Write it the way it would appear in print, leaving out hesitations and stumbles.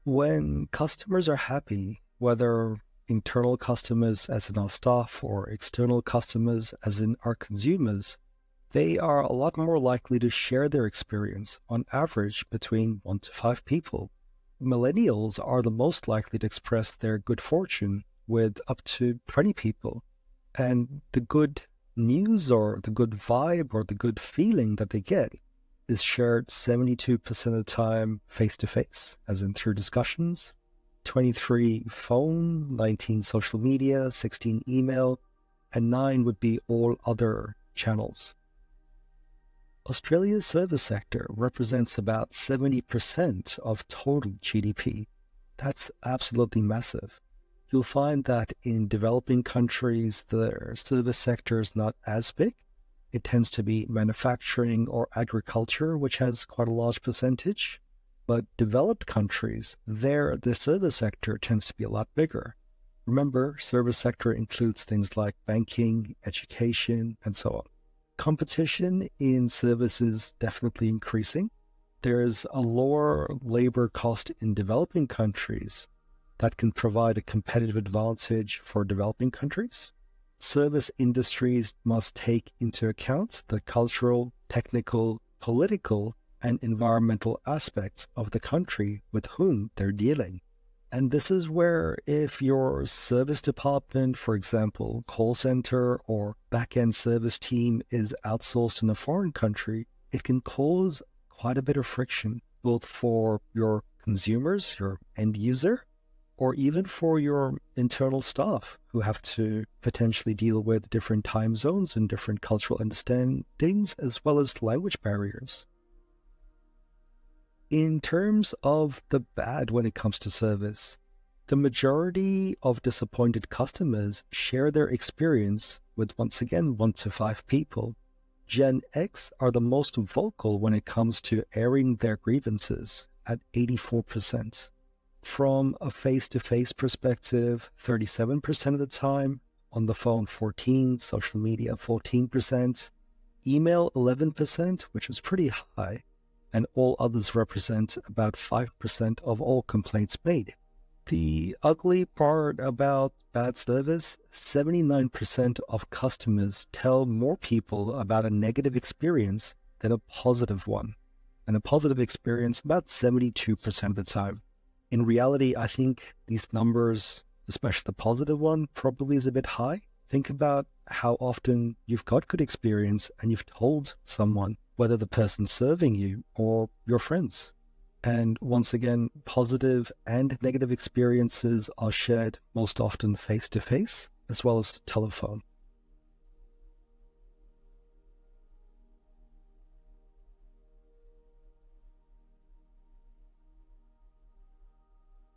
When customers are happy, whether internal customers as in our staff or external customers as in our consumers, they are a lot more likely to share their experience, on average between 1 to 5 people. Millennials are the most likely to express their good fortune with up to 20 people. And the good news or the good vibe or the good feeling that they get is shared 72% of the time face to face, as in through discussions, 23 phone, 19 social media, 16 email, and 9 would be all other channels. Australia's service sector represents about 70% of total GDP. That's absolutely massive. You'll find that in developing countries, the service sector is not as big. It tends to be manufacturing or agriculture, which has quite a large percentage. But developed countries, there the service sector tends to be a lot bigger. Remember, service sector includes things like banking, education, and so on. Competition in services definitely increasing. There's a lower labor cost in developing countries that can provide a competitive advantage for developing countries. Service industries must take into account the cultural, technical, political, and environmental aspects of the country with whom they're dealing. And this is where if your service department, for example, call center or back-end service team is outsourced in a foreign country, it can cause quite a bit of friction, both for your consumers, your end user, or even for your internal staff who have to potentially deal with different time zones and different cultural understandings, as well as language barriers. In terms of the bad when it comes to service, the majority of disappointed customers share their experience with, once again, 1 to 5 people. Gen X are the most vocal when it comes to airing their grievances at 84%. From a face-to-face perspective, 37% of the time, on the phone 14%, social media 14%, email 11%, which is pretty high, and all others represent about 5% of all complaints made. The ugly part about bad service, 79% of customers tell more people about a negative experience than a positive one. And a positive experience about 72% of the time. In reality, I think these numbers, especially the positive one, probably is a bit high. Think about how often you've got good experience and you've told someone, whether the person serving you or your friends. And once again, positive and negative experiences are shared most often face to face, as well as telephone.